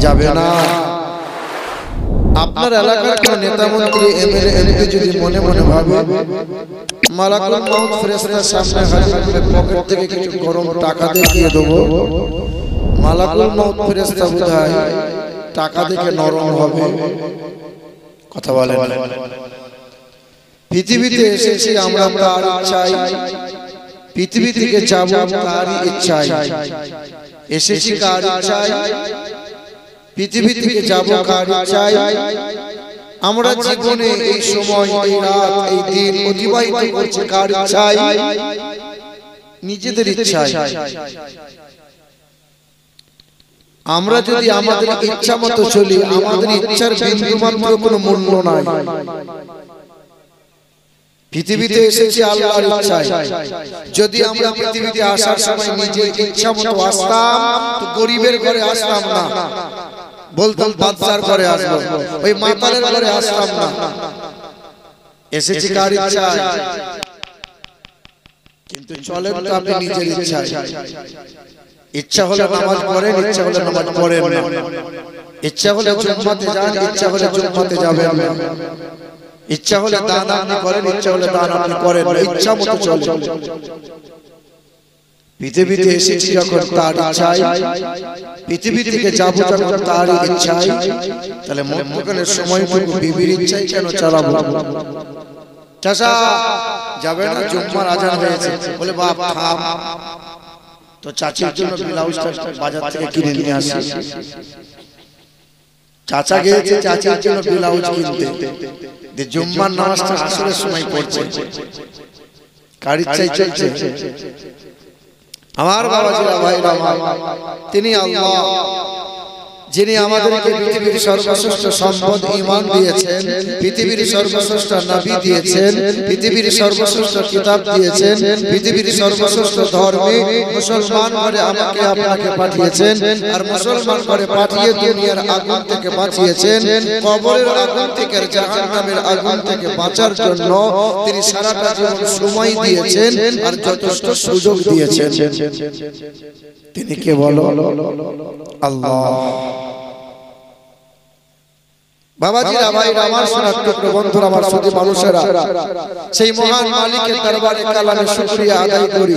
যাবে না। আপনার এলাকার কোন নেতা মন্ত্রী এমএলএ এমপি যদি মনে মনে ভাবে মালাকুল মউত ফেরেশতার সামনে হাজির করে পকেট থেকে কিছু গরম টাকা দেখিয়ে দেব, মালাকুল মউত ফেরেশতা বোধহয় টাকা দেখে নরম হবে। কথা বলেন। পৃথিবীতে এসেছি আমরা তার ইচ্ছায়, পৃথিবী থেকে যাব তারই ইচ্ছায়। এসেছি কার ইচ্ছায়, পৃথিবী থেকে যাব কার ইচ্ছায়। আমরা জীবনে এই সময়, এই রাত, এই দিন অতিবাহিত করছি কার ইচ্ছায়, নিজেদের ইচ্ছায়। আমরা যদি আমাদের ইচ্ছা মতো চলি, আমাদের ইচ্ছার বিন্দুমাত্র কোনো মূল্য নাই। পৃথিবীতে এসেছি আল্লাহর ইচ্ছায়। যদি আমরা পৃথিবীতে আসার সময় নিজের ইচ্ছা মতো আসতাম, তো গরিবের ঘরে আসতাম না, বলতাম বাদশার ঘরে আসবো, ওই মাতালের ঘরে আসতাম না। এসেছি কার ইচ্ছায়। কিন্তু চলেন তো আপনি নিজের ইচ্ছায়। ইচ্ছা হলে নামাজ পড়েন, ইচ্ছা হলে নামাজ পড়েন না। ইচ্ছা হলে জুম্মাতে যান, ইচ্ছা হলে জুম্মাতে যাবেন না। ইচ্ছা হলে দান আপনি করেন, ইচ্ছা হলে দান আপনি করেন না। ইচ্ছা মতো চলেন। পৃথিবীতে এসেছি যখন তার ইচ্ছায়, পৃথিবী থেকে যাব যখন তার ইচ্ছায়, তাহলে মধ্যখানের সময়টুকু বিবির ইচ্ছায় কেন চালাবো? চাচা যাবে না, জুম্মার আজান হয়েছে। বলে বাপ থাম, তো চাচির জন্য ব্লাউজটা বাজার থেকে কিনে নিয়ে আসি। চাচা গিয়েছে চাচির জন্য ব্লাউজ কিনতে, জুম্মার নামাজটা আসরের সময় পড়ছে। কার ইচ্ছায় চলছে? আমার বাবাজিরা ভাইরা আমার, তিনি আল্লাহ, যিনি আমাদেরকে পৃথিবীর সর্বশ্রেষ্ঠ সম্পদ ঈমান দিয়েছেন, পৃথিবীর সর্বশ্রেষ্ঠ নবী দিয়েছেন, পৃথিবীর সর্বশ্রেষ্ঠ কিতাব দিয়েছেন, পৃথিবীর সর্বশ্রেষ্ঠ ধর্মে মুসলমান করে আমাকে আপনাকে পাঠিয়েছেন। আর মুসলমান করে পাঠিয়ে দুনিয়ার আগুন থেকে বাঁচিয়েছেন, কবরের আগুন থেকে, জাহান্নামের আগুন থেকে বাঁচার জন্য তিনি সারাটা জীবন সময় দিয়েছেন আর যথেষ্ট সুযোগ দিয়েছেন। তিনি কে বলো? আল্লাহ। বাবাজিরা ভাইরা আমার, সোনার টুকরো বন্ধুরা আমার, শুধু মানুষেরা, সেই মহান মালিকের দরবারে কালামে শুকরিয়া আদায় করি।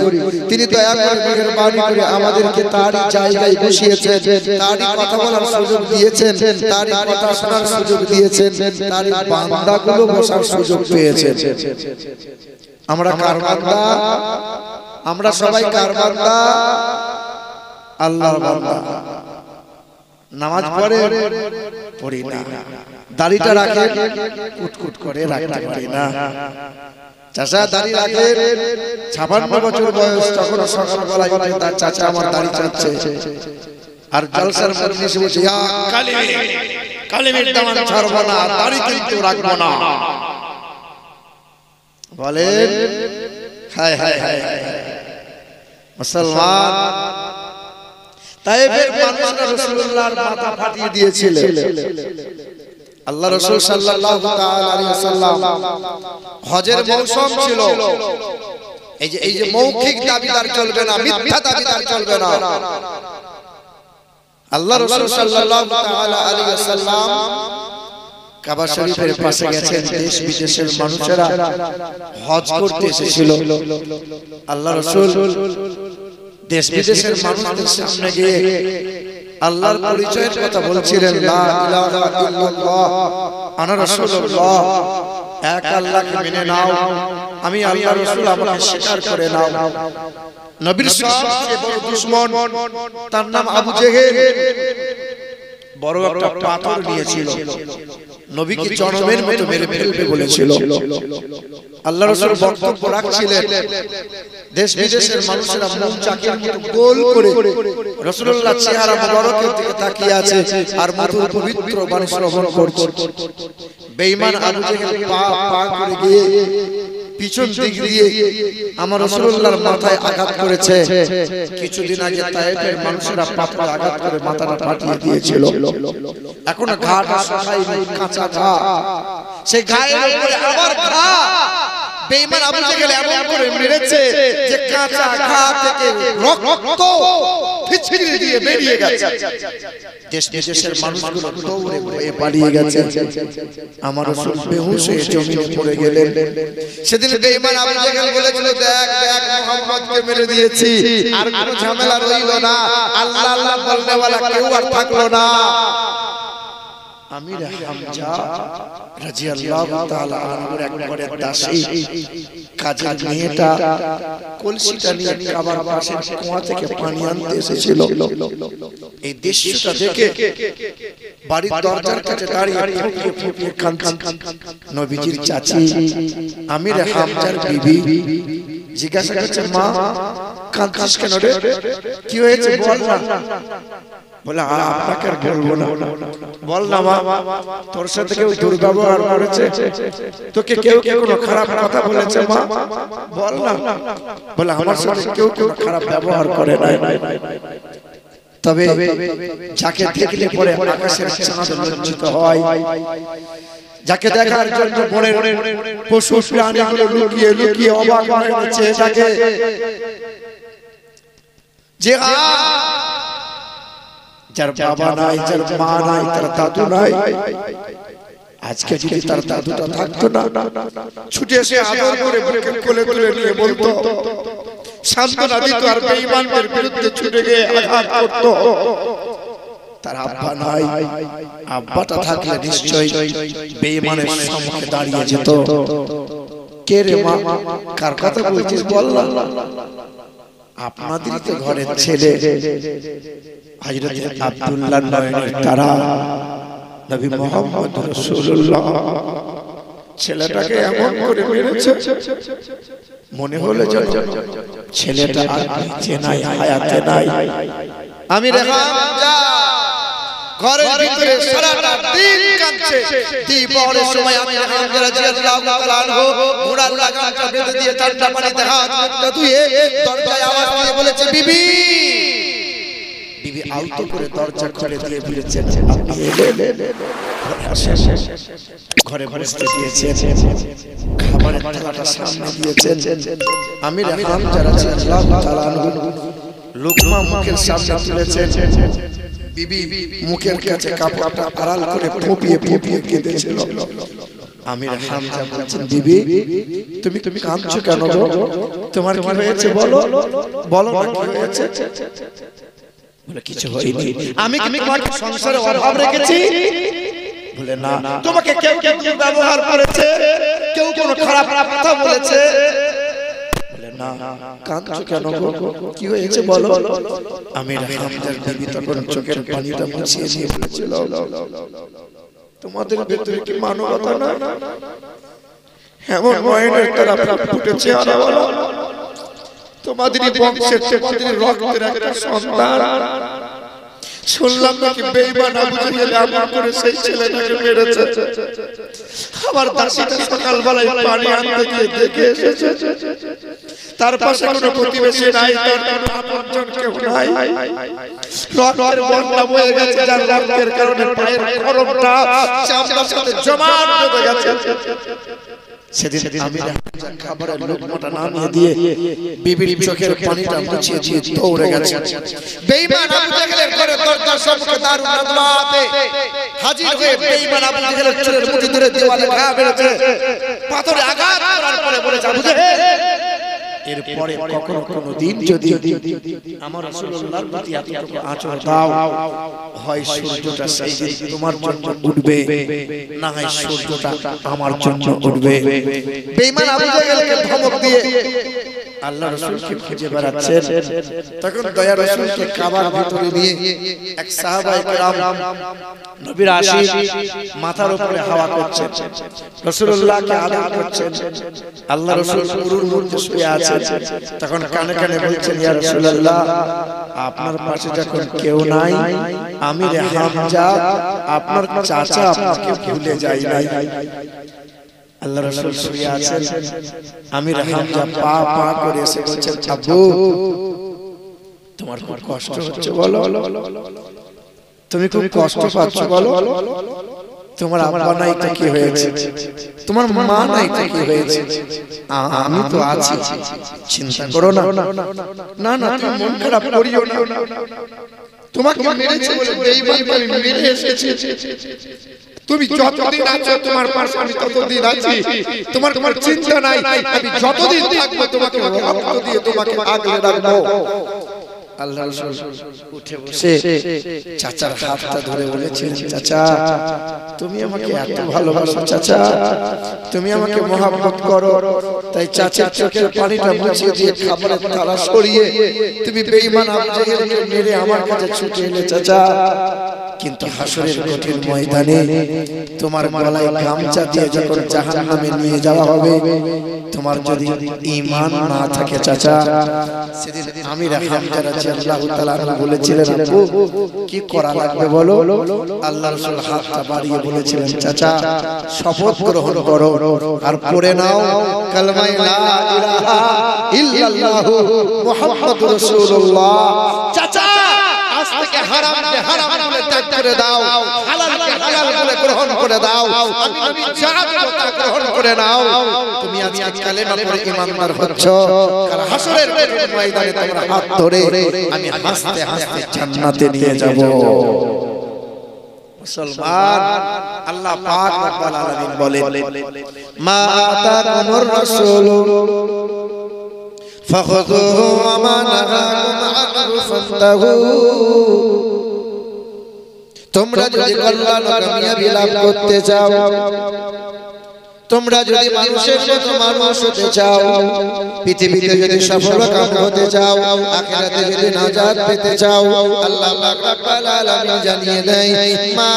তিনি দয়া করে মেহেরবানি করে আমাদেরকে তারই জায়গায় বসিয়েছেন, তারই কথা বলার সুযোগ দিয়েছেন, তারই কথা শোনার সুযোগ দিয়েছেন, তারই বান্দাগুলো বসার সুযোগ পেয়েছেন। আমরা কার বান্দা? আমরা সবাই কার বান্দা? আল্লাহর বান্দা। নামাজ পড়ে পড়ি না, দাড়িটা রাখে কুটকুট করে রাখতে পারি না। চাচা দাড়ি রাখে, 56 বছর বয়স, তখন সকালবেলায় উঠে তার চাচা আমার দাড়ি চাচ্ছে, আর জলসার মধ্যে এসে বলছে কালিমের দামান ছাড়বো না, দাড়ি কিন্তু রাখবো না। বলেন হায় হায় হায় মুসলমান। তায়েফের মানুষরা রাসূলুল্লাহর মাথা ফাটিয়ে দিয়েছিলেন। আল্লাহ রাসূল সাল্লাল্লাহু তাআলা আলাইহি ওয়াসাল্লাম, হজের মৌসুম ছিল। এই যে মৌখিক দাবিদার চলবে না, মিথ্যা দাবিদার চলবে না। আল্লাহ রাসূল সাল্লাল্লাহু তাআলা আলাইহি ওয়াসাল্লাম কাবা শরীফের পাশে গেছেন। দেশ বিদেশের মানুষেরা হজ করতে এসেছিল। আল্লাহ রাসূল দেশ বিদেশের মানুষদের সামনে গিয়ে আল্লাহর পরিচয়ের কথা বলছিলেন। লা ইলাহা ইল্লাল্লাহ আনা রাসূলুল্লাহ, এক আল্লাহকে মেনে নাও, আমি আল্লাহর রাসূল, আমাকে স্বীকার করে নাও। নবীর সবচেয়ে বড় দুশমন, তার নাম আবু জেহেল, বড় একটা পাথর নিয়েছিল, নবীকে জনমের মতো মেরে ফেলবে বলেছিল। আল্লাহর রাসূল বক্তব্য রাখছিলেন, দেশ বিদেশের মানুষেরা মুখ চাকের মতো গোল করে রাসূলুল্লাহর চেহারা মুবারকের দিকে তাকিয়ে আছে আর মধুর পবিত্র বাণী শ্রবণ করছে। বেঈমান আবু জেহেল পা করে গিয়ে পিছন দিক দিয়ে আমার রাসূলুল্লাহর মাথায় আঘাত করেছে। কিছুদিন আগে তায়েফের মানুষেরা পাথরে আঘাত করে মাথাটা ফাটিয়ে দিয়েছিল। এখন ঘাটা শুকায়নি, কাঁচা ঘা। সেই ঘায়ের উপরে আবার ঘা বেঈমান আবু জেহেল এমন করে মেরেছে যে কাঁচা ঘা থেকে রক্ত ফিচকিরি দিয়ে বেরিয়ে গেছে। দেশ বিদেশের মানুষগুলো দৌড়ে ভয়ে পালিয়ে গেছে। আমার রাসূল বেহুশ হয়ে জমিনে পড়ে গেলেন। সেদিন বেঈমান আবু জেহেল বলেছিল, দেখ দেখ মুহাম্মদকে মেরে দিয়েছি, আর কোনো ঝামেলা রইল না, আল্লাহ আল্লাহ বলনেওয়ালা কেউ আর থাকলো না। আমির হামজা রাদিয়াল্লাহু তাআলা আনহুর একবারে দাসী কাজের মেয়েটা কলসিটা নিয়ে কাবার পাশে কুয়া থেকে পানি আনতে এসেছিল। এই দৃশ্যটা দেখে বাড়ির দরজার কাছে দাঁড়িয়ে ফুঁপিয়ে ফুঁপিয়ে কাঁদছেন নবীজির চাচি আমির হামজার বিবি। জিজ্ঞাসা করছে, মা কাঁদছিস কেন রে, কি হয়েছে বল না। বলে, আপনাকে আর বলবো না, বল না মা, তোর সাথে কেউ দুর্ব্যবহার করেছে, তোকে কেউ কেউ কোনো খারাপ কথা বলেছে মা, বল না। বলে, আমার সাথে কেউ কেউ খারাপ ব্যবহার করে নাই, তবে যাকে দেখলে পরে আকাশের চাঁদ লজ্জিত হয়, যাকে দেখার জন্য বনের পশু প্রাণীগুলো লুকিয়ে লুকিয়ে অবাক হয়ে যাচ্ছে, যাকে যে যার বাবা নাই, যার মা নাই, তার দাদু নাই, আজকে যদি তার দাদুটা থাকতো না, ছুটে এসে আদর করে বুকে কোলে তুলে নিয়ে বলতো, সান্ত্বনা দিত, আর বেঈমানদের বিরুদ্ধে ছুটে গিয়ে আঘাত করতো। তার আব্বা নাই, আব্বাটা থাকলে নিশ্চয়ই বেঈমানের সম্মুখে দাঁড়িয়ে যেত। কে রে মা, কার কথা বলছিস বল না। আপনাদেরই তো ঘরের ছেলে হযরত আব্দুল্লাহ নয়নের তারা নবী মুহাম্মদ রাসূলুল্লাহ। ছেলেটাকে এমন করে মেরেছে, মনে হলো যেন ছেলেটা আর বেঁচে নাই, হায়াতে নাই। আমির হামজা ঘরের ভিতরে সারাটা দিন কাঁদছে। দ্বিপহরের সময় আমির হামজা রাদিয়াল্লাহু তাআলা আনহু ঘোড়ার লাগামটা বেঁধে দিয়ে ঠান্ডা পানিতে হাত মুখটা ধুয়ে দরজায় আওয়াজ দিয়ে বলেছে, বিবি। বিবি আলতো করে দরজা খুলে দিয়ে বলেছেন, আপনি এলেন, ঘরে বসতে দিয়েছেন, খাবারের থালাটা সামনে দিয়েছেন। আমির হামজা রাদিয়াল্লাহু তাআলা আনহু লুকমা মুখের সামনে তুলেছেন। বিবি মুখের কাছে কাপড়টা আড়াল করে ফুঁপিয়ে ফুঁপিয়ে কেঁদেছিল। আমির হামজা বলছেন, বিবি তুমি কাঁদছো কেন গো, তোমার কি হয়েছে বলো, বলো না কি হয়েছে। বলে, কিছু হয়নি, আমি কি তোমার সংসারে অভাব রেখেছি। বলে, না, তোমাকে কেউ কেউ ব্যবহার করেছে, কেউ কোনো খারাপ কথা বলেছে। বলে, না, কাঁদছো কেন গো, কি হয়েছে বলো। আমির হামজার বিবি তখন চোখের পানিটা মুছিয়ে নিয়ে বলেছিল, তোমাদের ভেতরে কি মানবতা না, এমন ময়নের তারা ফুটেছে, তোমাদেরই বংশের, তোমাদেরই রক্তের একটা সন্তান। শুনলাম নাকি বেঈমান আবু জেহেল এমন করে সেই ছেলেটাকে মেরেছে। আমার দাসীটা সকালবেলায় পানি আনতে গিয়ে দেখে এসেছে, তার পাশে কোনো প্রতিবেশী নাই, তার কোনো আপনজন কেউ নাই, রক্তের বন্যা বয়ে গেছে, যার রক্তের কারণে পায়ের খরমটা চামড়ার সাথে জমাট বেঁধে গেছে। সেদিন আমির হামজা খাবারের লোকমাটা নামিয়ে দিয়ে বিবির চোখের পানিটা মুছিয়ে দিয়ে দৌড়ে গেছে। বেঈমান আবু জেহেলের ঘরে দরজার সম্মুখে দারুন নাদওয়াতে হাজির হয়ে বেঈমান আবু জেহেলের চোখের মুঠি ধরে দেওয়ালে ঘা মেরেছে, পাথরে আঘাত করার পরে বলেছে, আবু জেহেল, এরপরে কখনো কোনো দিন যদি আমার রাসূলুল্লাহর প্রতি এতটুকু আঁচড় দাও, হয় সূর্যটা সেই দিন তোমার জন্য উঠবে, না হয় সূর্যটা আমার জন্য উঠবে। বেঈমান আবু জেহেলকে ধমক দিয়ে আল্লাহ রাসূলকে খুঁজে বেড়াচ্ছেন। তখন দয়া রাসূলকে কাবার ভিতরে নিয়ে এক সাহাবায়ে কেরাম নবীর আশিক মাথার উপরে হাওয়া করছেন, রাসূলুল্লাহকে আদর করছেন। আল্লাহ রাসূল উরুর মধ্যে শুয়ে আছেন, তখন কানে কানে বলছেন, ইয়া রাসূলুল্লাহ, আপনার পাশে যখন কেউ নাই, আমির হামজা আপনার চাচা আপনাকে ভুলে যায় নাই। আল্লাহ রাসূল শুয়ে আছেন, আমির হামজা পা পা করে এসে বলছেন, আব্বু তোমার খুব কষ্ট হচ্ছে বলো, তুমি খুব কষ্ট পাচ্ছ বলো। তোমার আব্বা নাই তো কি হয়েছে, তোমার মা নাই তো কি হয়েছে, আমি তো আছি, চিন্তা করো না। না না, তুমি মন খারাপ করিও না, তোমাকে মেরেছে বলে বেঈমান বলে মেরে এসেছে, তুমি যতদিন আছো তোমার পাশে আমি ততদিন আছি, তোমার চিন্তা নাই, আমি যতদিন থাকবো তোমাকে রক্ত দিয়ে তোমাকে আগলে রাখবো। আল্লাহ রাসূল উঠে বসে চাচার হাতটা ধরে বলেছিলেন, চাচা তুমি আমাকে এত ভালোবাসো, চাচা তুমি আমাকে মহব্বত করো, তাই চাচার চোখের পানিটা মুছে দিয়ে খাবারের থালা সরিয়ে তুমি বেঈমান আবু জেহেলকে মেরে আমার কাছে ছুটে এলে চাচা। কিন্তু হাসরের কঠিন ময়দানে তোমার গলায় গামছা দিয়ে যখন জাহান্নামে নিয়ে যাওয়া হবে, তোমার যদি ঈমান না থাকে চাচা, সেদিন আমির হামজা রাদিয়াল্লাহু তাআলা বলেছিলেন, আপু কি করা লাগবে বলো? আল্লাহ রাসূল হাতটা বাড়িয়ে বলেছিলেন, চাচা শপথ গ্রহণ করো আর পড়ে নাও কালেমা লা ইলাহা ইল্লাল্লাহু মুহাম্মাদুর রাসূলুল্লাহ। চাচা আজ থেকে হারামকে হারাম বলে ত্যাগ করে দাও, হালালকে হালাল বলে গ্রহণ করে দাও, আমি নবী যা দেব তা গ্রহণ করে নাও। তুমি আজকে কালেমা পড়ে ঈমানদার হচ্ছ, কাল হাসরের ময়দানে তোমরা হাত ধরে আমি হাসতে হাসতে জান্নাতে নিয়ে যাব। মুসলমান, আল্লাহ পাক রব্বুল আলামিন বলেন, মা আতাকুমুর রাসূল ফাখুযুহু ওয়া মা নাহাকুম আনহু ফান্তাহু। তোমরা যদি কল্যাণ কামিয়াবি লাভ করতে চাও, তোমরা যদি মানুষের মতো মানুষ হতে চাও, পৃথিবীতে যদি সফল কাম হতে চাও, আখিরাতে যদি নাজাত পেতে চাও, আল্লাহ পাক রব্বুল আলামিন জানিয়ে দেয়, মা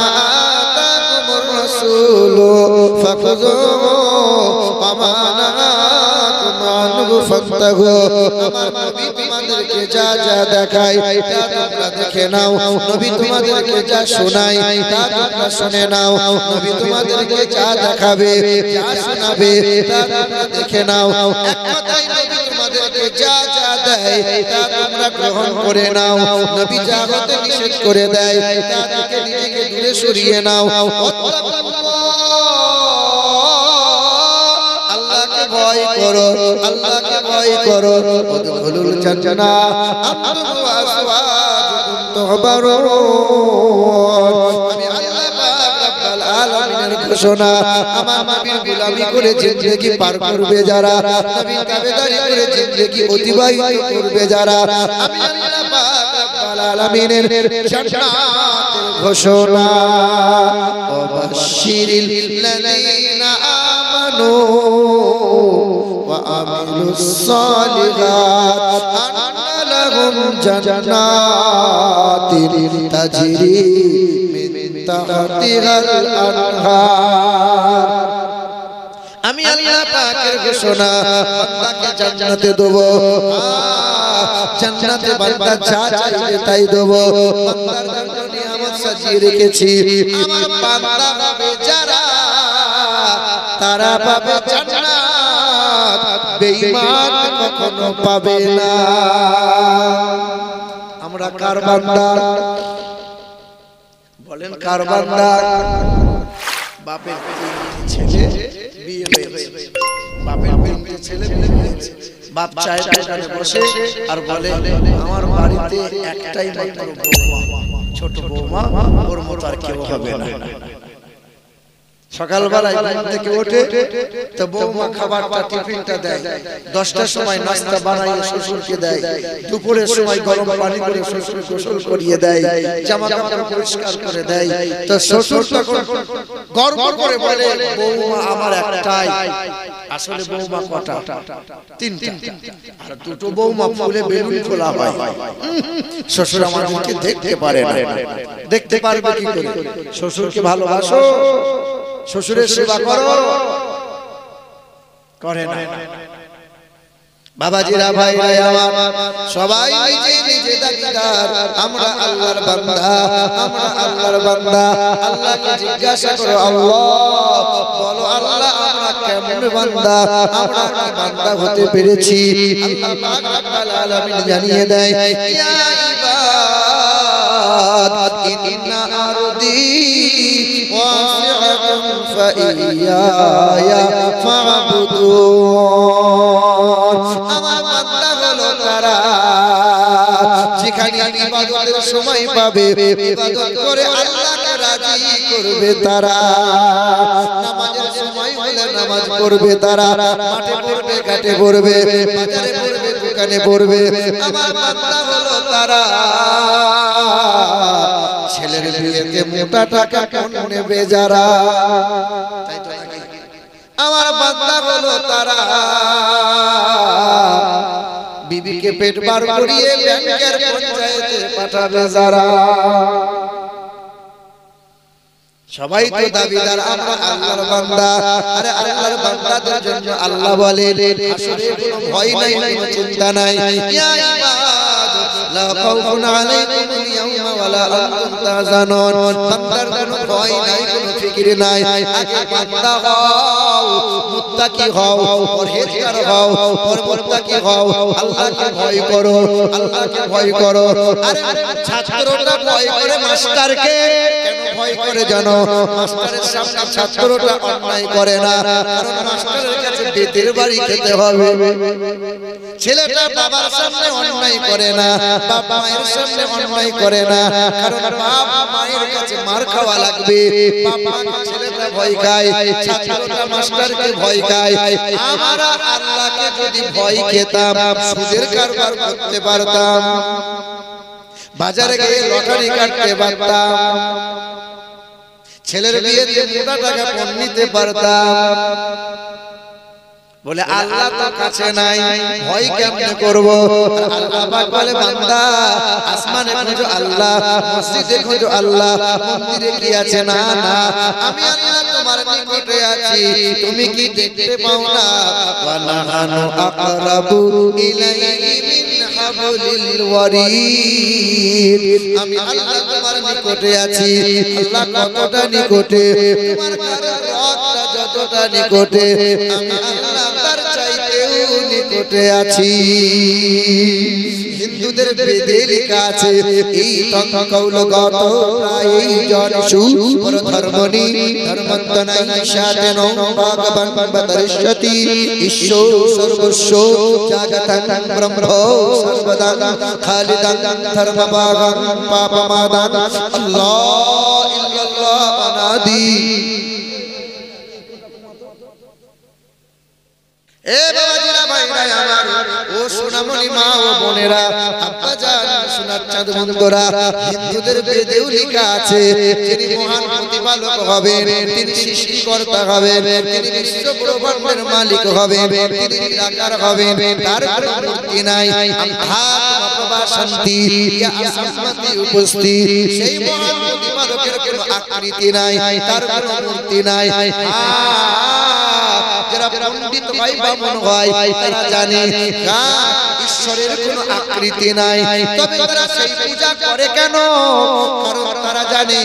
আতাকুমুর রাসূল ফাখুযুহু ওয়া মা নাহাকুম আনহু ফান্তাহু। আমার নবী তোমাদেরকে যা যা দেখায় তা তোমরা দেখে নাও, নবী তোমাদেরকে যা শোনায় তা তোমরা শুনে নাও, নবী তোমাদেরকে যা দেখাবে যা শোনাবে তা তোমরা দেখে নাও। এক কথায় নবী তোমাদেরকে যা যা দেয় তা তোমরা গ্রহণ করে নাও, নবী যা হতে নিষেধ করে দেয় তা থেকে নিজেকে দূরে সরিয়ে নাও। আল্লাহকে ভয় করো, আল্লাহকে ভয় করো। উদখুলুল জান্নাহ আনতুম ওয়া আজওয়াজুকুম তুহবারুন। আমি আল্লাহ পাক রব্বুল আলামিনের ঘোষণা, আমার নবীর গোলামি করে জিন্দেগি পার করবে যারা, নবীর তাবেদারি করে জিন্দেগি অতিবাহিত করবে যারা, আমি আল্লাহ পাক রব্বুল আলামিনের জান্নাতের ঘোষণা। ওয়াবাশশিরিল লাযীনা আমানু ওয়া আমিলুস সালিহাত আন্না লাহুম জান্নাতিন তাজরি মিন তাহতিহাল আনহার। আমি আল্লাহ পাকের ঘোষণা, বান্দাকে জান্নাতে দেব, জান্নাতে বান্দা যা চাইবে তাই দেব। বান্দার জন্য নিয়ামত সাজিয়ে রেখেছি, আমার বান্দা পাবে যারা তারা পাবে জান্নাত, বেঈমান কখনো পাবে না। আমরা কার বান্দা বলেন? কার বান্দা? বাপের ছেলে বিয়ে হয়েছে, বাপের ছেলে বিয়ে হয়েছে, বাপ চায় দোকানে বসে আর বলে আমার বাড়িতে একটাই মাত্র বৌমা, ছোট বৌমা, ওর মতো আর কেউ হবে না। সকালবেলায় ঘুম থেকে ওঠে তো বৌমা খাবারটা টিফিনটা দেয়, 10টার সময় নাস্তা বানাইয়ে শ্বশুরকে দেয়, দুপুরের সময় গরম পানি করে শ্বশুর গোসল করিয়ে দেয়, জামা কাপড় পরিষ্কার করে দেয়। তো শ্বশুর তখন গর্ব করে বলে বৌমা আমার একটাই, আসলে বৌমা কটা? তিনটা, আর দুটো বৌমা ফুলে বেলুন খোলা হয়। শ্বশুর আমাদেরকে দেখতে পারে না, দেখতে পারবে কি করে? শ্বশুরকে ভালোবাসো, শ্বশুরের সেবা করো, করে না। বাবাজিরা, ভাইরা আমার, সবাই নিজে নিজে দাবিদার, আমরা আল্লাহর বান্দা, আমরা আল্লাহর বান্দা। আল্লাহকে জিজ্ঞাসা করো, আল্লাহ বলো আল্লাহ আমরা কেমন বান্দা, আমরা কি বান্দা হতে পেরেছি? আল্লাহ পাক রব্বুল আলামিন জানিয়ে দেয়, ইয়া ইবাদ ইন্না আরদি ওয়াসিআ ফাইয়ায়া ফাবুদুন। আমার বান্দা হলো তারা যেখানে ইবাদতের সময় পাবে, ইবাদত করে আল্লাহকে রাজি করবে তারা। নামাজের সময় হলে নামাজ পড়বে তারা, মাঠে পড়বে, ঘাটে পড়বে, বাজারে পড়বে, দোকানে পড়বে। আমার বান্দা হলো তারা ছেলের বিয়েতে মোটা টাকা কোন নেবে যারা। আমার বান্দা হলো তারা বিবিকে পেট বার করিয়ে ব্যাংকের পঞ্চায়েতে পাঠাবে যারা। সবাই তো দাবিদার আমরা আল্লাহর বান্দা। আরে আল্লাহর বান্দাদের জন্য আল্লাহ বলে আসলে কোনো ভয় নাই, কোনো চিন্তা নাই। ইয়া ইবাদ লা খাউফুন আলাইকুমুল ইয়াওমা ওয়ালা আনতুম তাহজানুন। বান্দার কোনো ভয় নাই, কোনো ফিকির নাই। আগে বান্দা হও, মুত্তাকি হও, পরহেজগার হও, মুত্তাকি হও, আল্লাহকে ভয় করো, আল্লাহকে ভয় করো। আরে ছাত্রটা ভয় করে মাস্টারকে, কেন ভয় করে জানো? মাস্টারের সামনে ছাত্রটা অন্যায় করে না, কারণ মাস্টারের কাছে বেতের বাড়ি খেতে হবে। ছেলেটা বাবার সামনে অন্যায় করে না, বাবা মায়ের সামনে অন্যায় করে না, কারণ বাবা মায়ের কাছে মার খাওয়া লাগবে। বাবা ছেলেটা ভয় খায়, ছাত্রটা মাস্টারকে ভয় খায়। আমরা আল্লাহকে যদি ভয় খেতাম, সুদের কারবার করতে পারতাম, বাজারে গিয়ে লটারি কাটতে পারতাম, ছেলের বিয়েতে মোটা টাকা পণ নিতে পারতাম। বলে আল্লাহ তো কাছে নাই, ভয় কেমনে করব? আল্লাহ পাক বলে বান্দা আসমানে খোঁজো আল্লাহ, মসজিদে খোঁজো আল্লাহ, মন্দিরে কি আছে? না না, আমি আল্লাহ তোমার নিকটে আছি, তুমি কি দেখতে পাও না? ওয়া নাহানু আকরাবু ইলাইহি মিন হাবলিল ওয়ারিদ। আমি আল্লাহ তোমার নিকটে আছি। আল্লাহ কতটা নিকটে? তোমার রক্তটা যতটা নিকটে, আমি আল্লাহ তার চাইতেও নিকটে আছি। হিন্দুদের বেদে লেখা আছে এই কৌলগত প্রায় জনসু পরধর্মনি ধর্মন্তনাই শাতেন ভগবান বদর্শতি ঈশ্বর সর্বস্ব জাগতং ব্রহ্ম সর্বদাং খালিদাং ধর্মভাগং পাপমাদাং আল্লাহ ইল্লাল্লাহ অনাদি। এ বাবাজিরা, ভাইরা আমার, ও সোনামণি মা ও বোনেরা, আব্বাজান, সোনার চাঁদ বন্ধুরা, হিন্দুদের বেদেও লেখা আছে যিনি মহান প্রতিপালক হবেন, তিনি সৃষ্টিকর্তা হবেন, তিনি বিশ্ব ব্রহ্মাণ্ডের মালিক হবেন, তিনি নিরাকার হবেন, তার কোনো মূর্তি নাই। শান্তি সম্মতি উপস্থিত, সেই মহান প্রতিপালকের কোনো আকৃতি নাই, তার কোনো মূর্তি নাই। যারা পণ্ডিত হয়, বামন হয়, তারা জানে ঈশ্বরের কোনো আকৃতি নাই, তবে তারা সেই পূজা করে কেন? কারণ তারা জানে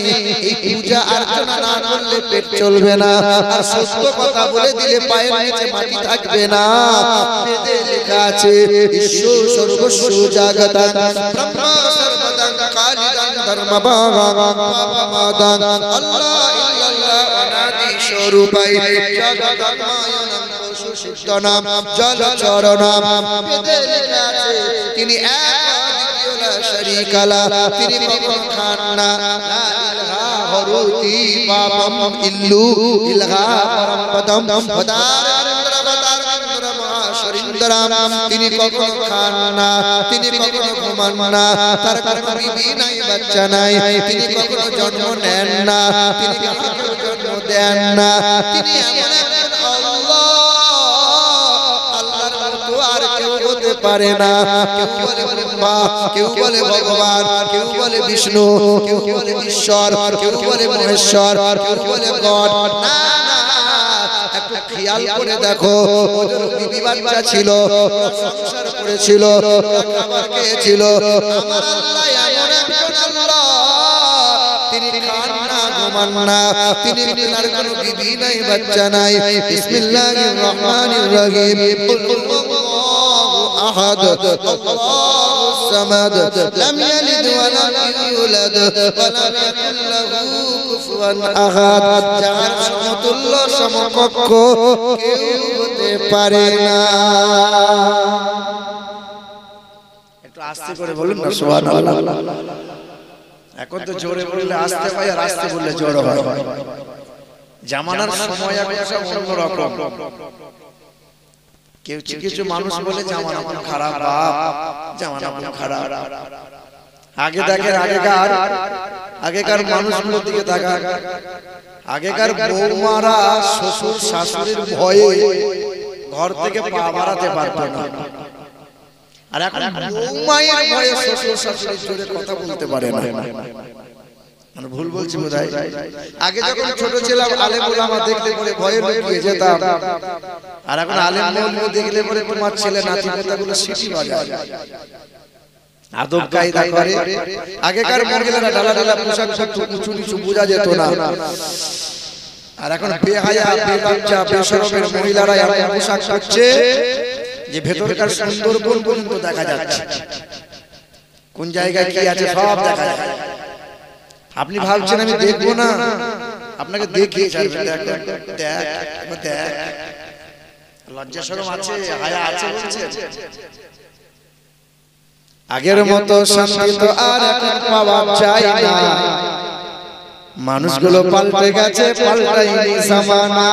এই পূজা অর্চনা না করলে পেট চলবে না, আর সত্য কথা বলে দিলে পায়ের নিচে মাটি থাকবে না। বেদে লেখা আছে ঈশ্বর সর্বস্ব জাগতাং ব্রহ্ম সর্বদাং খালিদাং ধর্মভাগং পাপমাদাং আল্লাহ ইল্লাল্লাহ অনাদি স্বরূপাই জগদমায়নং পশুসিদ্ধনাম জলচরণাম। বেদে লেখা আছে তিনি এক, দ্বিতীয় লা শারীকা লাহ, তিনি কখনো খান না। লা ইলাহা হরুতি পাপম ইল্লু ইলাহা পরমপদম তিনি কখনো খান না, তিনি কখনো ঘুমান না, তার কোনো বিবি নাই, বাচ্চা নাই, তিনি কখনো জন্ম নেন না, তিনি কাউকে জন্ম দেন না। তিনি এমন একজন আল্লাহ, আল্লাহর মতো আর কেউ হতে পারে না। কেউ বলে ব্রহ্মা, কেউ বলে ভগবান, কেউ বলে বিষ্ণু, কেউ বলে ঈশ্বর, কেউ বলে মহেশ্বর, কেউ বলে গড। না না, একটু খেয়াল করে দেখো, ওদের বিবি বাচ্চা ছিল, সংসার করেছিল, খাবার খেয়েছিল। আমার আল্লাহ এমন একজন আল্লাহ, তিনি খান না, ঘুমান না, তিনি তার কোনো বিবি নাই, বাচ্চা নাই। বিসমিল্লাহির রহমানির রহিম। কুল হুয়াল্লাহু আহাদ আল্লাহুস সামাদ লাম ইয়ালিদ ওয়া লাম ইউলাদ ওয়া লাম ইয়াকুল লাহু কুফুয়ান আহাদ, যার সমতুল্য সমকক্ষ কেউ হতে পারে না। একটু আস্তে করে বলুন না সুবহানাল্লাহ। এখন তো জোরে বললে আস্তে হয়, আর আস্তে বললে জোর হয়। জামানার সময় এখন সব অন্যরকম। কিছু মানুষ বলে জামানা খুব খারাপ, বাপ জামানা খুব খারাপ। আগে দেখেন আগেকার মানুষগুলোর দিকে তাকান। আগেকার বৌমারা শ্বশুর শাশুড়ির ভয়ে ঘর থেকে পা বাড়াতে পারতো না, আর এখন বৌমায়ের ভয়ে শ্বশুর শাশুড়ির জোরে কথা বলতে পারে না। মানে ভুল বলছি বোধহয়। আগে যখন ছোট ছিলাম আলেম ওলামা দেখলে পরে ভয়ে লুকিয়ে যেতাম, আর এখন আলেম ওলামা দেখলে পরে তোমার ছেলে নাতি পোতাগুলো সিটি বাজায়, আদব কায়দা করে। আগেকার মহিলারা ঢালা ঢালা পোশাক পরতো, উঁচু নিচু বোঝা যেত না, আর এখন বেহায়া বেলজ্জা বেশরমের মহিলারা এমন পোশাক পরছে যে ভেতরকার সুন্দরবন পর্যন্ত দেখা যাচ্ছে। কোন জায়গায় কি আছে সব দেখা যায়। আপনি ভাবছেন আমি দেখবো না, আপনাকে দেখিয়ে ছাড়বে। দেখ লজ্জা শরম আছে, হায়া আছে বলছে। আগের মতো শান্তি তো আর এখন পাওয়া যায় না। মানুষগুলো পাল্টে গেছে, পাল্টায়নি জামানা।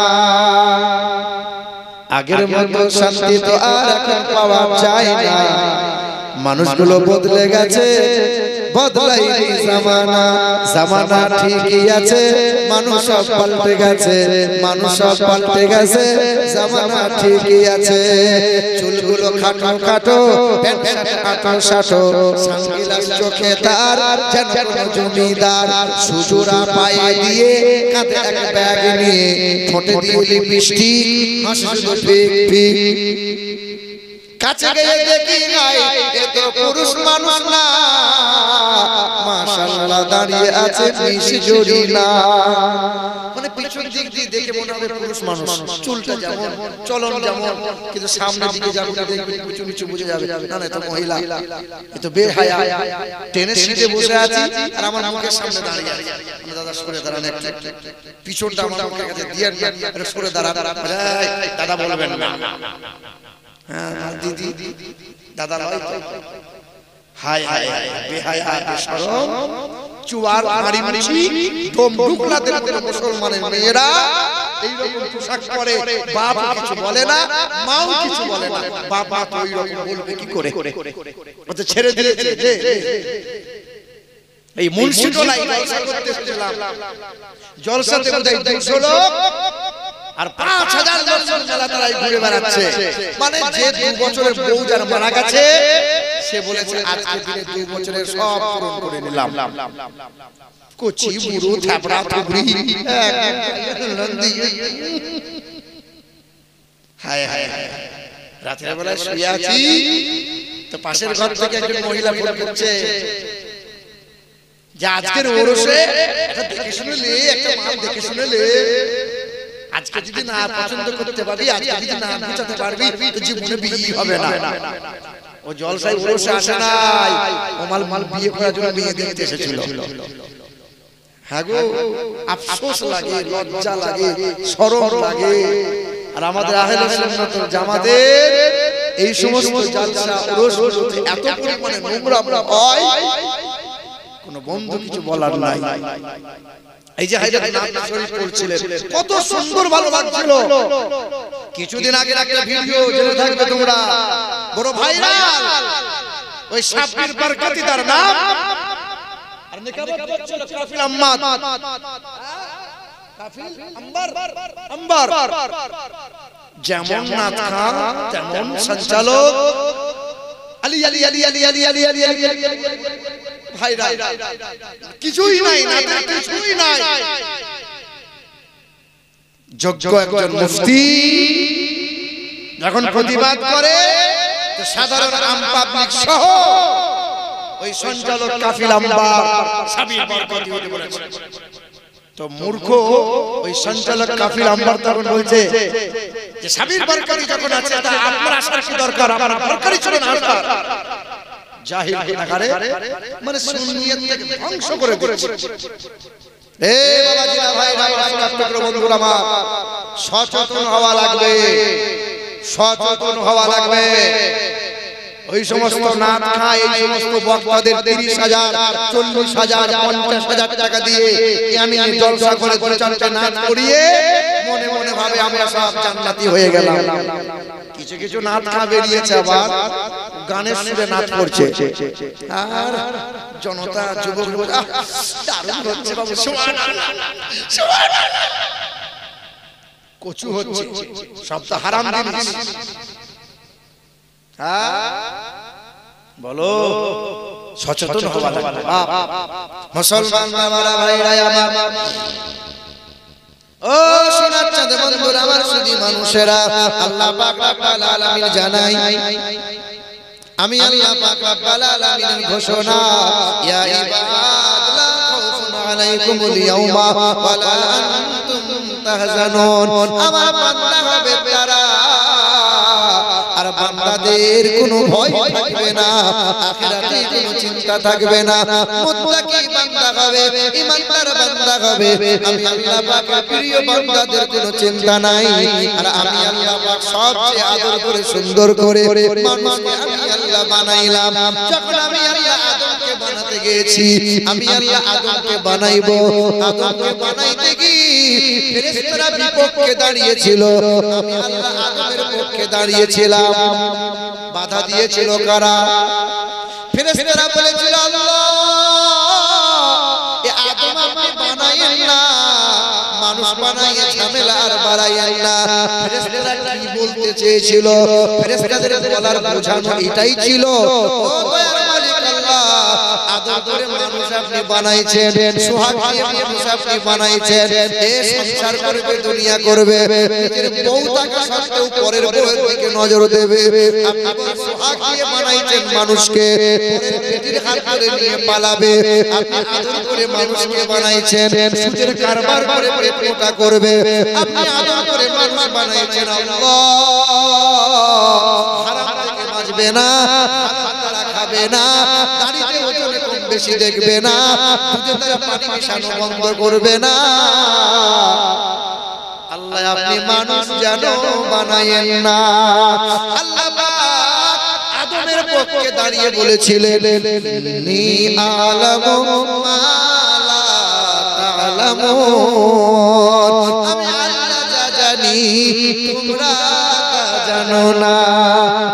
আগের মতো শান্তি তো আর এখন পাওয়া যায় না। মানুষগুলো বদলে গেছে, বদলায়নি জামানা। জামানা ঠিকই আছে, মানুষ সব পাল্টে গেছে, মানুষ সব পাল্টে গেছে, জামানা ঠিকই আছে। চুলগুলো খাটো খাটো, প্যান্ট খাটো সাটো, সানগ্লাস চোখে তার যেন কোনো জমিদার। সুজুরা পায়ে দিয়ে, কাঁধে এক ব্যাগ নিয়ে, ঠোঁটে দিয়ে লিপস্টিক, হাসি শুধু ফিক ফিক। কাছে গিয়ে দেখি নাই এ তো পুরুষ মানুষ না, মাশাআল্লাহ দাঁড়িয়ে আছে মিশ জড়ি না। মানে পিছন দিক দিয়ে দেখে মনে হবে পুরুষ মানুষ, চুলটা যেমন চলন যেমন, কিন্তু সামনের দিকে যাবে দেখবে কিছু কিছু বুঝে যাবে না না এটা মহিলা, এ তো বেহায়া। ট্রেনের সিটে বসে আছি আর আমার মুখের সামনে দাঁড়িয়ে আছে। আমি দাদা সরে দাঁড়ান, একটু পিছনটা আমার মুখের কাছে দিয়ে না, সরে দাঁড়ান। দাদা বলবেন না, হ্যাঁ দিদি দাদা নয় তো। হায় হায় বেহায়া বেশরম চুয়ার মারি মারি দম ঢুকলাদের মতো মুসলমানের মেয়েরা এই রকম পোশাক পরে, বাপ কিছু বলে না, মাও কিছু বলে না। বাবা তো এই রকম বলবে কি করে? ওতে ছেড়ে দিয়েছে যে এই মুন্সিটোলাই জলসা করতে এসেছিলাম, জলসাতে বোধহয় 200 লোক আর 5000 লোক মেলা তারাই ঘুরে বেড়াচ্ছে। মানে যে 2 বছরের বউ যার মারা গেছে সে বলেছে আজকে দিনে 2 বছরের সব পূরণ করে নিলাম। কোচি বুড়ো থাপড়া থুবড়ি নন্দী, হায় হায় হায়। রাতের বেলায় শুয়ে আছি তো পাশের ঘর থেকে একজন মহিলা ফোন করছে যে আজকের ওরসে একটা দেখে শুনে লে, একটা মাল দেখে শুনে লে। আজকে যদি না পছন্দ করতে পারবি, আজকে যদি না বুঝাতে পারবি তো জীবনে বিয়ে হবে না। ও জলসায় ওরসে আসে নাই, ও মাল বিয়ে করার জন্য বিয়ে দেখতে এসেছিল। হ্যাঁ গো, আফসোস লাগে, লজ্জা লাগে, শরম লাগে। আর আমাদের আহলে সুন্নাত ওয়াল জামাতের এই সমস্ত জলসা ওরসগুলোতে এত পরিমাণে নোংরা হয়, কোনো বন্ধু কিছু বলার নাই। এই যে হায়দার নাম শরীফ পড়ছিলেন, কত সুন্দর ভালো লাগছিল। কিছুদিন আগে একটা ভিডিও জেনে থাকবে তোমরা, বড় ভাইরাল। ওই সাব্বির বরকতি তার নাম, আর নিকাবত করছিল কাফিল আম্মাদ, কাফিল আম্বার। যেমন নাথ খান তেমন সঞ্চালক, আলী আলী আলী আলী আলী আলী আলী আলী ভাইরাল। কিছুই নাই, নাতের কিছুই নাই। যোগ্য একজন মুফতি যখন প্রতিবাদ করে তো সাধারণ আম পাবলিক সহ ওই সঞ্চালক কাফিল আম্বার সাবির বরকতি হতে বলেছে। তো মূর্খ ওই সঞ্চালক কাফিল আম্বার তখন বলছে যে সাবির বরকতি যখন আছে তা আপনার আসার কি দরকার, আমার বরকতি ছিল না আসার। জাহিল গুনাহগারে, মানে সুন্নিয়তকে ধ্বংস করে দিচ্ছে। এ বাবাজি বন্ধুরা আমার, সচেতন হওয়া লাগবে, সচেতন হওয়া লাগবে। ওই সমস্ত নাচ খায়, এই সমস্ত বক্তাদের 30,000, 40,000, 50,000 টাকা দিয়ে আমি জলসা করে 2-4টা নাচ করিয়ে মনে মনে ভাবে আমরা সব জান্নাতি হয়ে গেলাম। কিছু কিছু নাচ খা বেরিয়েছে, আবার গানের সুরে নাচ করছে, আর জনতা যুবক দারুণ হচ্ছে বাবু, সুবহানাল্লাহ সুবহানাল্লাহ, কচু হচ্ছে, সব তো হারাম জিনিস। বলো, সচেতন হওয়া লাগবে মুসলমান বাবারা, ভাইরা আমার। ও সোনার চাঁদ বন্ধুরা আমার, সুধী মানুষেরা, আল্লাহ পাক রব্বুল আলামিন জানাই, আমি আল্লাহ পাক রব্বুল আলামিনের ঘোষণা, ইয়া ইবাদ লা খাউফুন আলাইকুমুল ইয়াওমা ওয়া লা আনতুম তাহজানুন। আমার বান্দা হবে তারা, আর বান্দাদের কোনো ভয় থাকবে না, আখিরাতে কোনো চিন্তা থাকবে না, মুত্তাকি বান্দা হবে, ঈমানদার বান্দা হবে। আমি আল্লাহ পাকের প্রিয় বান্দাদের কোনো চিন্তা নাই, আর আমি আল্লাহ পাক সবচেয়ে আদর করে সুন্দর করে মানুষকে আমি আল্লাহ বানাইলাম। যখন আমি আল্লাহ আদমকে বানাতে গিয়েছি, আমি আল্লাহ আদমকে বানাইবো, আদমকে বানাইতে গিয়ে ফেরেশতারা বিপক্ষে দাঁড়িয়েছিল, আমি আল্লাহ আদমের পক্ষে দাঁড়িয়েছিলাম। বাধা দিয়েছিল কারা? ফেরেশতারা বলেছিল, আল্লাহ এ আদম আপনি বানাইয়েন না, মানুষ বানাইয়ে ঝামেলা আর বাড়াইয়েন না। ফেরেশতারা কি বলতে চেয়েছিল? ফেরেশতাদের বলার বোঝানো এটাই ছিল, ও দয়ার মালিক আল্লাহ, আদম করে মানুষ আপনি বানাইছেন, সোহাগ দিয়ে মানুষ আপনি বানাইছেন, এ সংসার করবে, দুনিয়া করবে, নিজের বউ থাকা সত্ত্বেও পরের বউয়ের দিকে নজর দেবে। আপনি সোহাগ দিয়ে বানাইছেন মানুষকে, পরের পেটের হাত ধরে নিয়ে পালাবে। আপনি আদর করে মানুষকে বানাইছেন, সুদের কারবার করে পেট মোটা করবে। আপনি আদর করে মানুষ বানাইছেন, আল্লাহ হারাম থেকে বাঁচবে না, হারাম খাবে না, দাড়িতে ওজনে কম বেশি দেখবে না, দুধে তারা পানি মিশানো বন্ধ করবে না। আল্লাহ আপনি মানুষ যেন বানায়েন না। আল্লাহ পাক আদমের পক্ষে দাঁড়িয়ে বলেছিলেন, নি আলামু মা লা তা'লামুন, আমি আল্লাহ যা জানি তোমরা তা জানো না।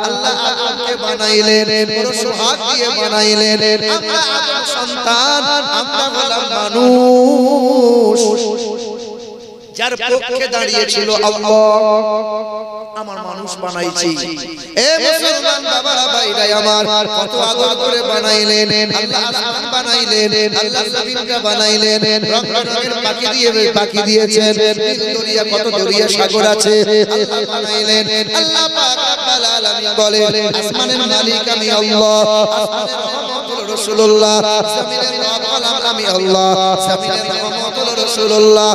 আল্লাহ আদমকে বানাইলেন, বড় সোহাগ দিয়ে বানাইলেন, আমরা আদম সন্তান, আমরা হলাম মানুষ। যার পক্ষে দাঁড়িয়েছিল আল্লাহ, আমার মানুষ বানাইছি। এ মুসলমান বাবারা, ভাইরা আমার, কত আদর করে বানাইলেন আল্লাহ, আসমান বানাইলেন আল্লাহ, জমিনকে বানাইলেন, রং রঙের পাখি দিয়ে পাখি দিয়েছেন, দরিয়া, কত দরিয়া সাগর আছে আল্লাহ বানাইলেন। আল্লাহ পাক রব্বুল আলামিন বলে, আসমানের মালিক আমি আল্লাহ, আসমানের রহমতুল রাসূলুল্লাহ, জমিনের রব হলাম আমি আল্লাহ, জমিনের রহমতুল রাসূলুল্লাহ।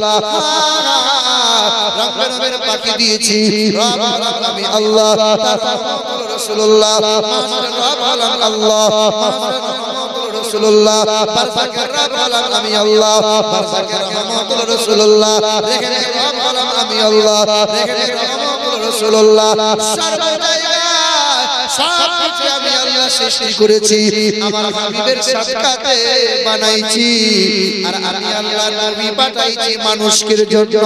রঙের পাখি দিয়েছি, রব হলাম আমি আল্লাহ, তার রহমতুল রাসূলুল্লাহ, মাসের রব হলাম আল্লাহ, মাসের রহমতুল রাসূলুল্লাহ, বারজাকের রব হলাম আমি আল্লাহ, বারজাকের রহমতুল রাসূলুল্লাহ, রেখের রব হলাম আমি আল্লাহ, রেখের রহমতুল রাসূলুল্লাহ। সর্ব জায়গায় সব কিছু আমি আল্লাহ সৃষ্টি করেছি, আমার হাবিবের সাক্ষাতে বানাইছি, আর আমি আল্লাহ নবী পাঠাইছি মানুষের জন্য,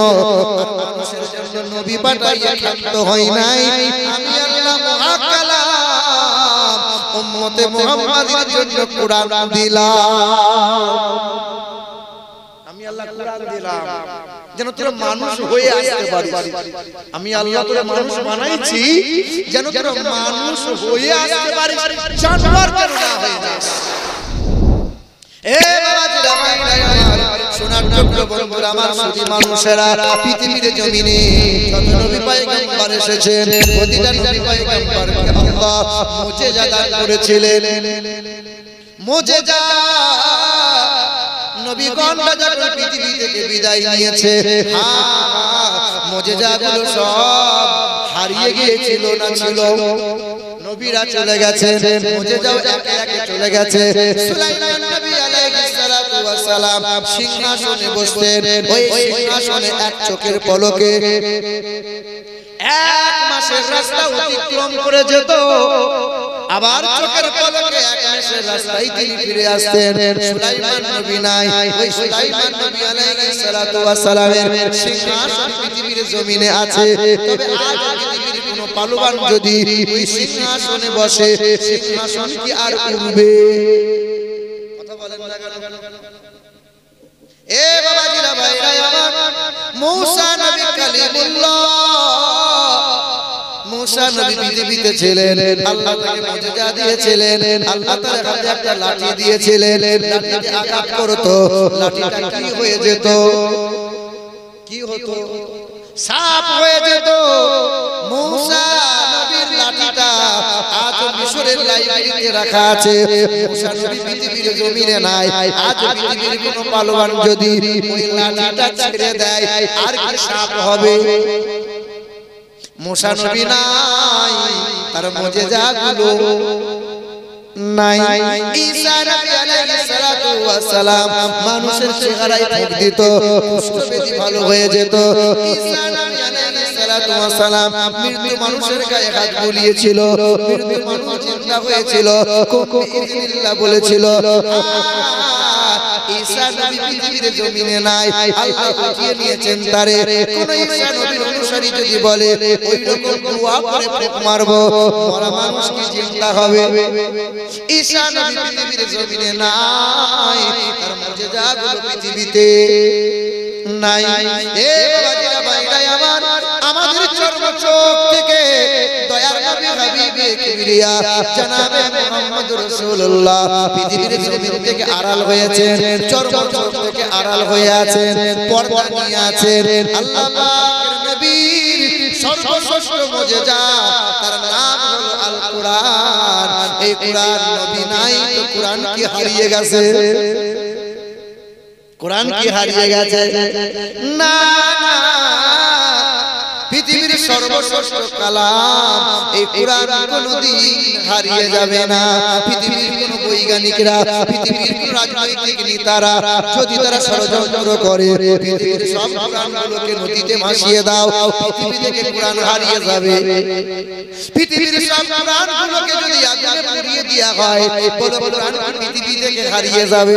মানুষের জন্য নবী পাঠাইয়া ক্ষান্ত হই নাই। আমি আল্লাহ মুহাক্কালাম উম্মতে মুহাম্মাদের জন্য কোরআন দিলাম, আমি আল্লাহ কোরআন দিলাম যেন তোরা মানুষ হয়ে আসতে পারিস। আমি আল্লাহ তোরা মানুষ বানাইছি যেন তোরা মানুষ হয়ে আসতে পারিস, জানোয়ার যেন না হয়ে যাস। এ বাবাজিরা, ভাইরা আমার, সোনার টুকরো বন্ধুরা আমার, সুধী মানুষেরা, পৃথিবীর জমিনে যত নবী পয়গম্বর এসেছেন, প্রতিটা নবী পয়গম্বরকে আল্লাহ মুজিজা দান করেছিলেন। মুজিজা নবীগণরা যখন পৃথিবী থেকে বিদায় নিয়েছে, মুজিজাগুলো সব হারিয়ে গিয়েছিল না ছিল, নবীরা চলে গেছে, মুজিজাও একে একে চলে গেছে। সুলাইমান নবী আলাইহিস সালাতু ওয়াস সালাম সিংহাসনে বসতেন ওই সিংহাসনে এক চোখের পলকে 1 মাসের রাস্তা অতিক্রম করে যেত আবার চোখের পলকে 1 মাসের রাস্তায় তিনি ফিরে আসতেন সুলাইমান নবী নাই ওই সুলাইমান নবী আলাইহিস সালাতু ওয়াস সালামের সিংহাসন পৃথিবীর জমিনে আছে তবে আজ পৃথিবীর কোন পালোয়ান যদি ওই সিংহাসনে বসে সিংহাসন কি আর উঠবে কথা বলেন না কেন এ বাবাজিরা ভাইরা আমার মুসা নবী কালিমুল্লাহ মুসা নবী পৃথিবীতে ছিলেন আল্লাহ তাকে মুজিজা দিয়েছিলেন আল্লাহ তার হাতে একটা লাঠি দিয়েছিলেন লাঠিতে আঘাত করতো লাঠিটা কি হয়ে যেত কি হতো সাপ হয়ে যেত মুসা নবীর লাঠিটা আজ মিশরের লাইব্রেরিতে রাখা আছে মুসা নবী পৃথিবীর জমিনে নাই আজ পৃথিবীর কোন পালোয়ান যদি ওই লাঠিটা ছেড়ে দেয় আর কি সাপ হবে মুসা নবী নাই তার মুজিজাগুলো নাই ঈসা নবী আলাইহিস সালাতু ওয়াস সালাম মানুষের চেহারায় ফুঁক দিত কুষ্ঠব্যাধি ভালো হয়ে যেত ঈসা নবী আলাইহিস সালাতু ওয়াস সালাম মৃত্যু মানুষের গায়ে হাত বুলিয়েছিল মৃত্যু মানুষ জিন্দা হয়েছিল কোন ইজনিল্লাহ বলেছিল ঈসা নবী পৃথিবীর জমিনে নাই আল্লাহ উঠিয়ে নিয়েছেন তারে কোন ঈসা নবীর অনুসারী যদি বলে ওই রকম দোয়া করে ফুঁক মারবো মরা মানুষ কি জিন্দা হবে ঈসা নবী পৃথিবীর জমিনে নাই তার মুজিজাগুলো পৃথিবীতে নাই এ বাবাজিরা ভাইরা আমার আমাদের চর্মচোখ থেকে দয়ার নবী হাবিবে কিবরিয়া জনাবে মুহাম্মদ রাসূলুল্লাহ পৃথিবীর জমিন থেকে আড়াল হয়েছেন চর্মচোখ থেকে আড়াল হয়ে আছেন পর্দা নিয়ে আছেন আল্লাহ পাকের নবীর সর্বশ্রেষ্ঠ মুজিজা তার নাম হলো আল কোরআন এই কোরআন নবী নাই তো কোরআন কি হারিয়ে গেছে কোরআন কি হারিয়ে গেছে না না পৃথিবীর সর্বশ্রেষ্ঠ কালাম এই কোরআন কোনদিন হারিয়ে যাবে না পৃথিবীর কোন বৈজ্ঞানিকরা পৃথিবীর কোন রাজনৈতিক নেতারা যদি তারা ষড়যন্ত্র করে পৃথিবীর সব কোরআনগুলোকে নদীতে ভাসিয়ে দাও পৃথিবী থেকে কোরআন হারিয়ে যাবে পৃথিবীর সব কোরআনগুলোকে যদি আগুনে পুড়িয়ে দেওয়া হয় বলো কোরআন পৃথিবী থেকে হারিয়ে যাবে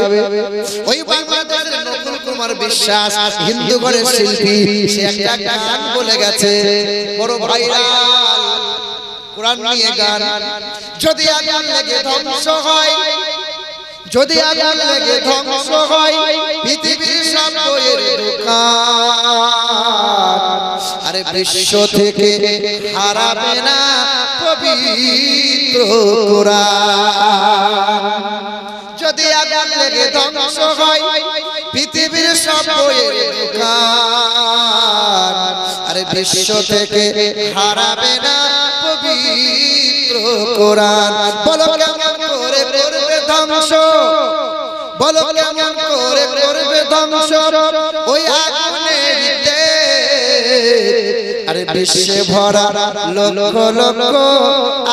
ওই বাংলাদেশের নকুল কুমার বিশ্বাস হিন্দু ঘরের শিল্পী সে একটা গান বলে গেছে বড় ভাইরাল কোরআন নিয়ে গান যদি আগুন লেগে ধ্বংস হয় যদি আগুন লেগে ধ্বংস হয় পৃথিবীর সব বইয়ের দোকান আরে বিশ্ব থেকে হারাবে না পবিত্র কোরআন যদি আগুন লেগে ধ্বংস হয় পৃথিবীর সব বইয়ের দোকান আরে বিশ্ব থেকে হারাবে না পবিত্র কোরআন বলো কেমন করে করবে ধ্বংস বলো কেমন করে করবে ধ্বংস ওই আগুনেরতে আরে বিশ্বে ভরা লক্ষ লক্ষ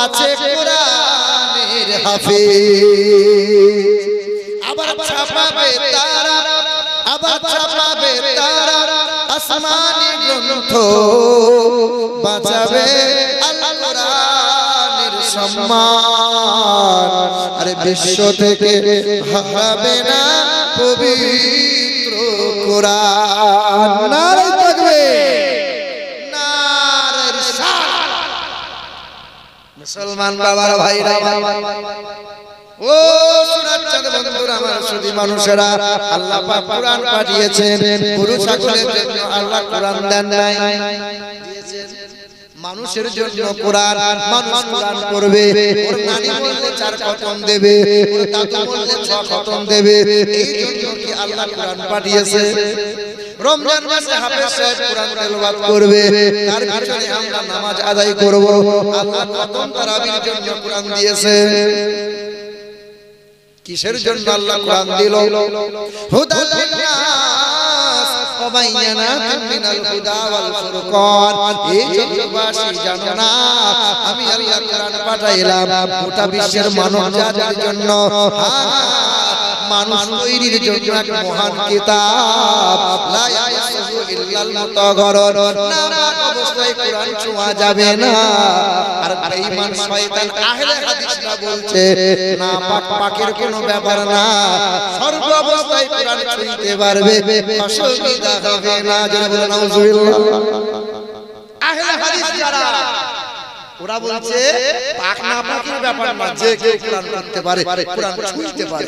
আছে কোরআনের হাফেজ আবার ছাপাবে তারা আবার ছাপাবে তারা আসমানি গ্রন্থ বাঁচাবে আল কোরআনের সম্মান আরে বিশ্ব থেকে হারাবে না পবিত্র কোরআন নারে তাকবীর নারে রিসালাত মুসলমান বাবারা ভাইরা ও সুরাচ্ছাদ বন্ধুরা আমার সুধী মানুষেরা আল্লাহ পাক কোরআন পাঠিয়েছেন গরু ছাগলের জন্য আল্লাহ কোরআন দেন নাই দিয়েছেন মানুষের জন্য কোরআন মানুষ কোরআন পড়বে ওর নানি বললে 4 খতম দেবে ওর দাদু বললে 6 খতম দেবে এই জন্য কি আল্লাহ কোরআন পাঠিয়েছে রমজান মাসে হাফেজ সাহেব কোরআন তেলাওয়াত করবে তার পিছনে আমরা নামাজ আদায় করব আল্লাহ খতম তারাবির জন্য কোরআন দিয়েছে কিসের জন্য আল্লাহ কোরআন দিল হুদাল লিন্নাস ওয়া বাইয়ানাতিন মিনাল হুদা ওয়াল ফুরকান এই জগৎবাসী জানো না আমি আল্লাহ কোরআন পাঠাইলাম গোটা বিশ্বের মানব জাতির জন্য মানুষ তৈরির জন্য এক মহান কিতাব লা ইয়াসুহু ইল্লাল মুতাগহারুন নাপাক অবস্থায় কোরআন ছোঁয়া যাবে না আর বেঈমান শয়তান আহলে হাদিসরা বলছে নাপাক পাকের কোনো ব্যাপার না সর্ব অবস্থায় কোরআন ছুঁইতে পারবে অসুবিধা হবে না যারা বলে নাউজুবিল্লাহ আহলে হাদিস যারা ওরা বলছে পাক না পাকের ব্যাপার না যে কেউ কোরআন পড়তে পারে কোরআন ছুঁইতে পারে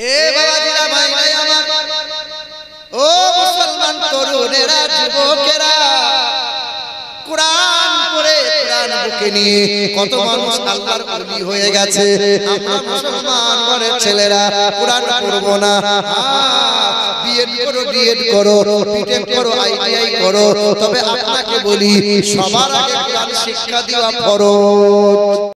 এ বাবাজিরা ভাই আমার ও মুসলমান তরুণেরা যুবকেরা কোরআন পড়ে কোরআন বুকে নিয়ে কত মানুষ আল্লাহর ওলি হয়ে গেছে আমরা মুসলমান ঘরের ছেলেরা কোরআন পড়বো না বিএড করো ডিএড করো বিটেক করো আইটিআই করো তবে আপনাকে বলি সবার আগে কোরআন শিক্ষা দেওয়া ফরজ